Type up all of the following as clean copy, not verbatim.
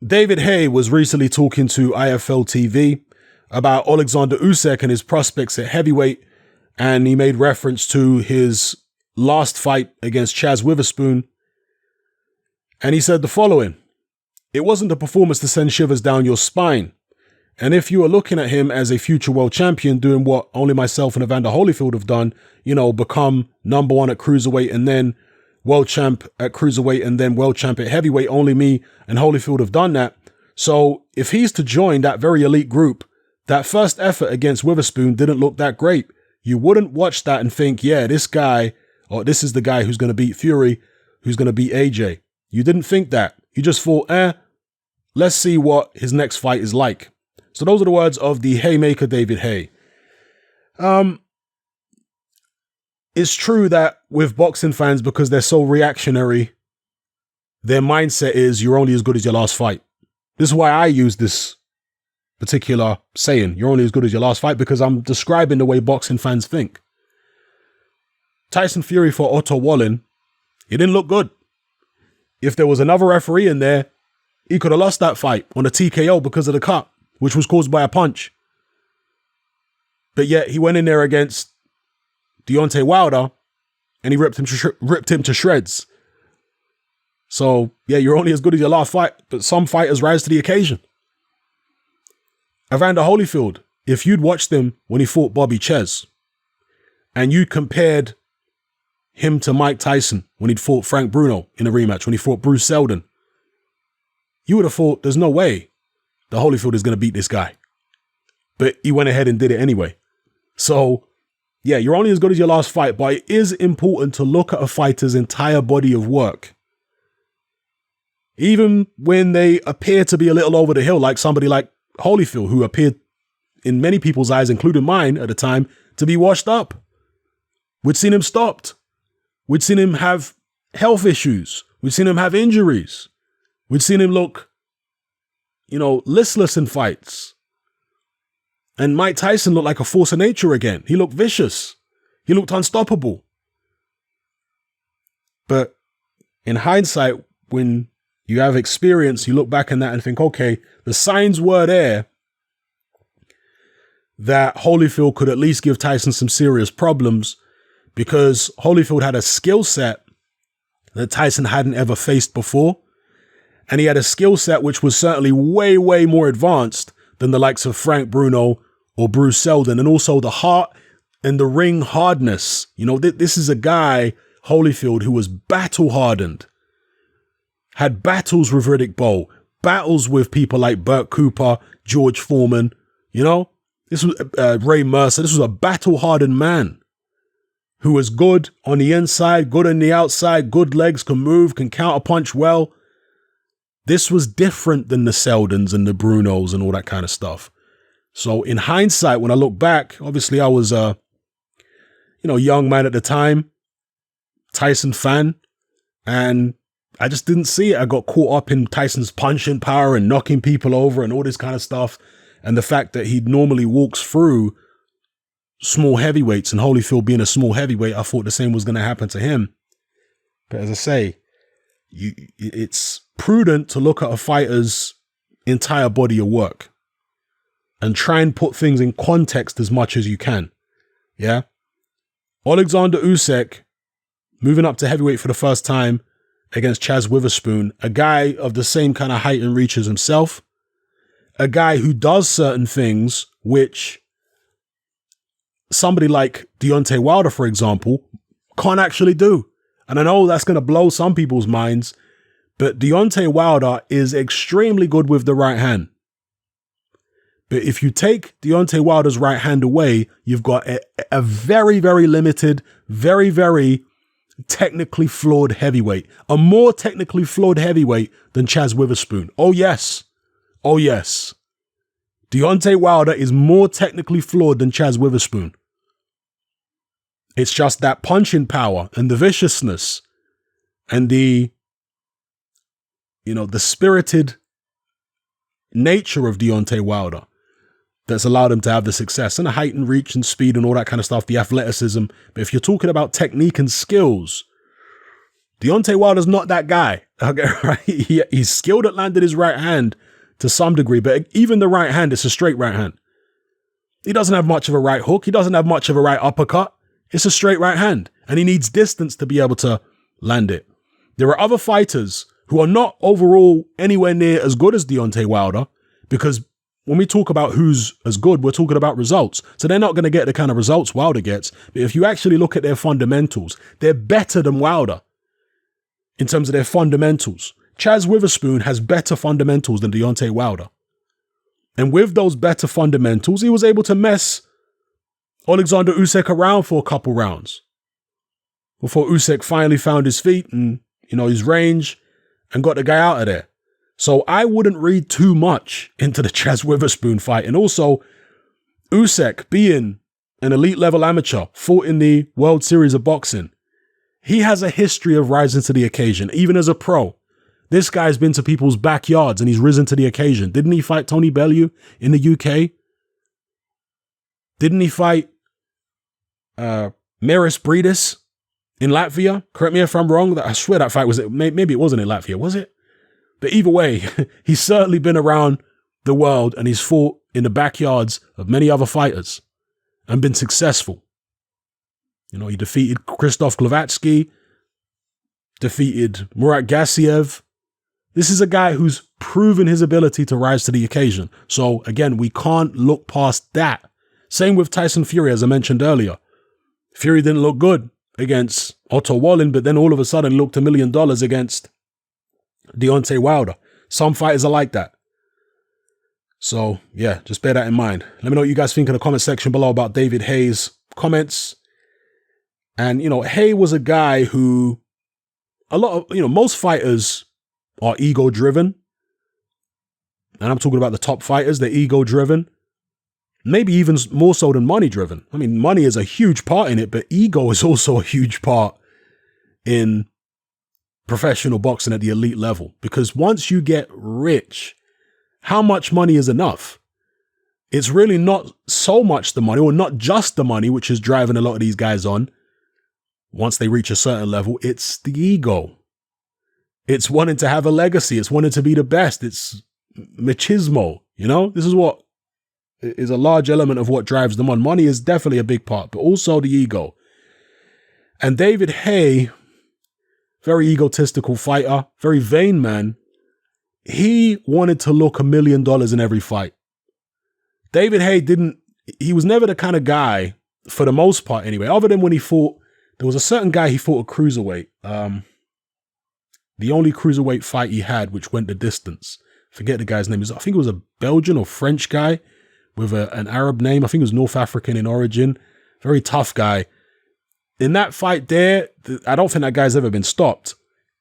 David Haye was recently talking to IFL TV about Oleksandr Usyk and his prospects at heavyweight, and he made reference to his last fight against Chaz Witherspoon. And he said the following: "It wasn't a performance to send shivers down your spine. And if you are looking at him as a future world champion doing what only myself and Evander Holyfield have done, become number one at cruiserweight and then world champ at cruiserweight and then world champ at heavyweight, only me and Holyfield have done that. So if he's to join that very elite group, that first effort against Witherspoon didn't look that great. You wouldn't watch that and think, yeah, this guy, or this is the guy who's going to beat Fury, who's going to beat AJ. You didn't think that. You just thought, let's see what his next fight is like." So those are the words of the Haymaker David Haye. It's true that with boxing fans, because they're so reactionary, their mindset is you're only as good as your last fight. This is why I use this particular saying, you're only as good as your last fight, because I'm describing the way boxing fans think. Tyson Fury for Otto Wallin, it didn't look good. If there was another referee in there, he could have lost that fight on a TKO because of the cut, which was caused by a punch. But yet he went in there against Deontay Wilder and he ripped him to shreds. So yeah, you're only as good as your last fight, but some fighters rise to the occasion. Evander Holyfield, if you'd watched him when he fought Bobby Chez and you compared him to Mike Tyson when he'd fought Frank Bruno in a rematch, when he fought Bruce Seldon, you would have thought there's no way the Holyfield is going to beat this guy. But he went ahead and did it anyway. So yeah, you're only as good as your last fight, but it is important to look at a fighter's entire body of work. Even when they appear to be a little over the hill, like somebody like Holyfield, who appeared in many people's eyes, including mine at the time, to be washed up. We'd seen him stopped. We'd seen him have health issues. We'd seen him have injuries. We'd seen him look, listless in fights. And Mike Tyson looked like a force of nature again. He looked vicious. He looked unstoppable. But in hindsight, when you have experience, you look back on that and think, okay, the signs were there that Holyfield could at least give Tyson some serious problems, because Holyfield had a skill set that Tyson hadn't ever faced before. And he had a skill set which was certainly way, way more advanced than the likes of Frank Bruno or Bruce Seldon, and also the heart and the ring hardness. This is a guy, Holyfield, who was battle hardened, had battles with Riddick Bowe, battles with people like Burt Cooper, George Foreman, this was Ray Mercer. This was a battle hardened man who was good on the inside, good on the outside, good legs, can move, can counterpunch well. This was different than the Seldons and the Brunos and all that kind of stuff. So in hindsight, when I look back, obviously I was a, young man at the time, Tyson fan, and I just didn't see it. I got caught up in Tyson's punching power and knocking people over and all this kind of stuff. And the fact that he normally walks through small heavyweights, and Holyfield being a small heavyweight, I thought the same was going to happen to him. But as I say, it's prudent to look at a fighter's entire body of work and try and put things in context as much as you can. Yeah. Oleksandr Usyk moving up to heavyweight for the first time against Chaz Witherspoon, a guy of the same kind of height and reach as himself, a guy who does certain things which somebody like Deontay Wilder, for example, can't actually do. And I know that's going to blow some people's minds, but Deontay Wilder is extremely good with the right hand. But if you take Deontay Wilder's right hand away, you've got a very, very limited, very, very technically flawed heavyweight. A more technically flawed heavyweight than Chaz Witherspoon. Oh, yes. Oh, yes. Deontay Wilder is more technically flawed than Chaz Witherspoon. It's just that punching power and the viciousness and the spirited nature of Deontay Wilder that's allowed him to have the success and the height and reach and speed and all that kind of stuff, the athleticism. But if you're talking about technique and skills, Deontay Wilder's not that guy. Okay, right? He's skilled at landing his right hand to some degree, but even the right hand, it's a straight right hand. He doesn't have much of a right hook. He doesn't have much of a right uppercut. It's a straight right hand, and he needs distance to be able to land it. There are other fighters who are not overall anywhere near as good as Deontay Wilder, because when we talk about who's as good, we're talking about results. So they're not going to get the kind of results Wilder gets. But if you actually look at their fundamentals, they're better than Wilder in terms of their fundamentals. Chaz Witherspoon has better fundamentals than Deontay Wilder. And with those better fundamentals, he was able to mess Oleksandr Usyk around for a couple rounds before Usyk finally found his feet and, his range and got the guy out of there. So I wouldn't read too much into the Chaz Witherspoon fight. And also, Usyk, being an elite level amateur, fought in the World Series of Boxing. He has a history of rising to the occasion, even as a pro. This guy's been to people's backyards and he's risen to the occasion. Didn't he fight Tony Bellew in the UK? Didn't he fight Maris Bridis in Latvia? Correct me if I'm wrong. I swear that fight maybe it wasn't in Latvia, was it? But either way, he's certainly been around the world and he's fought in the backyards of many other fighters and been successful. He defeated Krzysztof Glowatsky, defeated Murat Gassiev. This is a guy who's proven his ability to rise to the occasion. So again, we can't look past that. Same with Tyson Fury, as I mentioned earlier. Fury didn't look good against Otto Wallin, but then all of a sudden looked $1 million against Deontay Wilder. Some fighters are like that. So yeah, just bear that in mind. Let me know what you guys think in the comment section below about David Haye's comments. And, Haye was a guy who most fighters are ego driven. And I'm talking about the top fighters, they're ego driven. Maybe even more so than money driven. I mean, money is a huge part in it, but ego is also a huge part in professional boxing at the elite level. Because once you get rich, how much money is enough? It's really not so much the money, or not just the money, which is driving a lot of these guys on. Once they reach a certain level, it's the ego. It's wanting to have a legacy. It's wanting to be the best. It's machismo. This is what is a large element of what drives them on. Money is definitely a big part, but also the ego. And David Haye, very egotistical fighter, very vain man. He wanted to look $1 million in every fight. David Haye he was never the kind of guy, for the most part anyway, other than when he fought. There was a certain guy he fought a cruiserweight. The only cruiserweight fight he had, which went the distance. Forget the guy's name. I think it was a Belgian or French guy with an Arab name. I think it was North African in origin. Very tough guy. In that fight there, I don't think that guy's ever been stopped.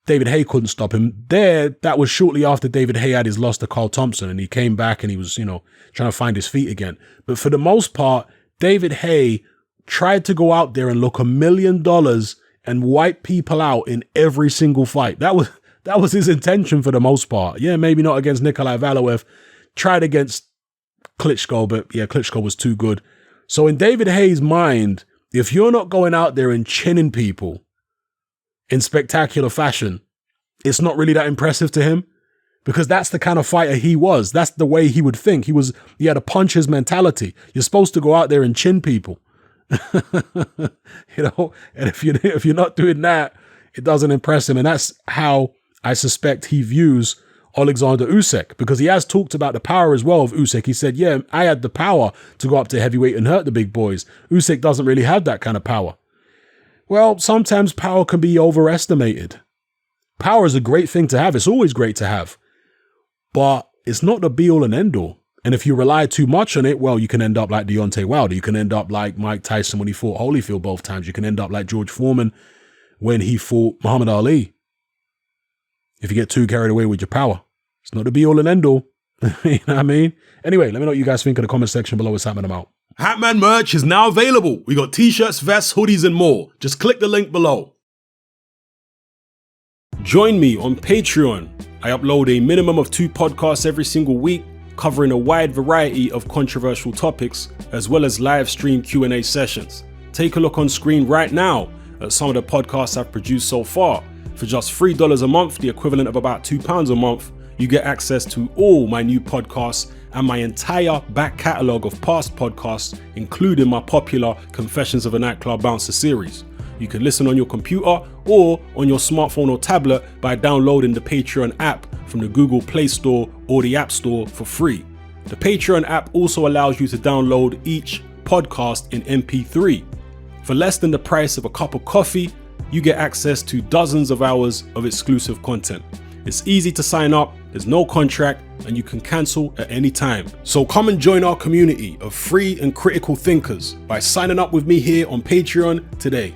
David Haye couldn't stop him. That was shortly after David Haye had his loss to Carl Thompson, and he came back and he was, trying to find his feet again. But for the most part, David Haye tried to go out there and look $1 million and wipe people out in every single fight. That was his intention for the most part. Yeah, maybe not against Nikolai Valoev. Tried against Klitschko, but yeah, Klitschko was too good. So in David Haye's mind, if you're not going out there and chinning people in spectacular fashion, it's not really that impressive to him, because that's the kind of fighter he was. That's the way he would think. He had a puncher's mentality. You're supposed to go out there and chin people. And if you're not doing that, it doesn't impress him. And that's how I suspect he views Oleksandr Usyk, because he has talked about the power as well of Usyk. He said, yeah, I had the power to go up to heavyweight and hurt the big boys. Usyk doesn't really have that kind of power. Well, sometimes power can be overestimated. Power is a great thing to have. It's always great to have, but it's not the be all and end all. And if you rely too much on it, well, you can end up like Deontay Wilder. You can end up like Mike Tyson when he fought Holyfield both times. You can end up like George Foreman when he fought Muhammad Ali. If you get too carried away with your power, it's not the be all and end all. You know what I mean? Anyway, let me know what you guys think in the comment section below. What's happening about. Hatman merch is now available. We got t-shirts, vests, hoodies, and more. Just click the link below. Join me on Patreon. I upload a minimum of 2 podcasts every single week, covering a wide variety of controversial topics, as well as live stream Q&A sessions. Take a look on screen right now at some of the podcasts I've produced so far. For just $3 a month, the equivalent of about £2 a month, you get access to all my new podcasts and my entire back catalogue of past podcasts, including my popular Confessions of a Nightclub Bouncer series. You can listen on your computer or on your smartphone or tablet by downloading the Patreon app from the Google Play Store or the App Store for free. The Patreon app also allows you to download each podcast in MP3. For less than the price of a cup of coffee, you get access to dozens of hours of exclusive content. It's easy to sign up, there's no contract, and you can cancel at any time. So come and join our community of free and critical thinkers by signing up with me here on Patreon today.